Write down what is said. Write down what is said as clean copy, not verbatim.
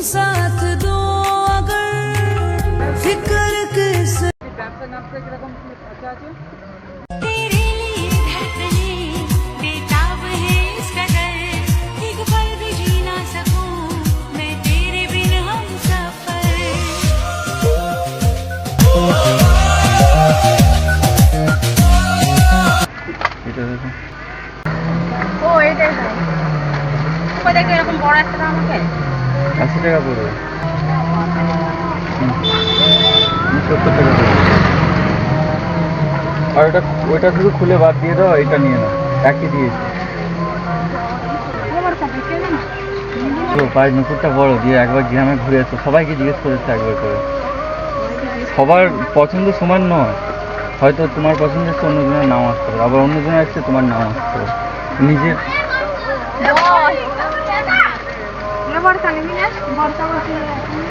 साथ दो अगर फिक्र किस तेरे लिए धड़कने बेताब है इस कदर एक पल भी जी ना सकूं मैं तेरे बिन हमसफर এটা দেখো ও এটাই ভাই তুমি দেখো এরকম বড় একটা দাম আমাকে 80 টাকা পড়বে 70 টাকা পড়বে আর ওইটা শুধু খুলে বাদ দিয়ে দাও এটা নিয়ে নাও একই দিয়েছি আমার কাছে কেন না তো পায়ের নুপুরটা বড় দিয়ে একবার গ্রামে ঘুরে আসো সবাইকে জিজ্ঞেস করেছে একবার করে সবার পছন্দ সমান নয় হয়তো তোমার পছন্দ হচ্ছে অন্যজনের নাম আসতে পারে আবার অন্যজনের আসছে তোমার নাম আসতে পারে নিজের বড় কানে নিয়ে বড় কানে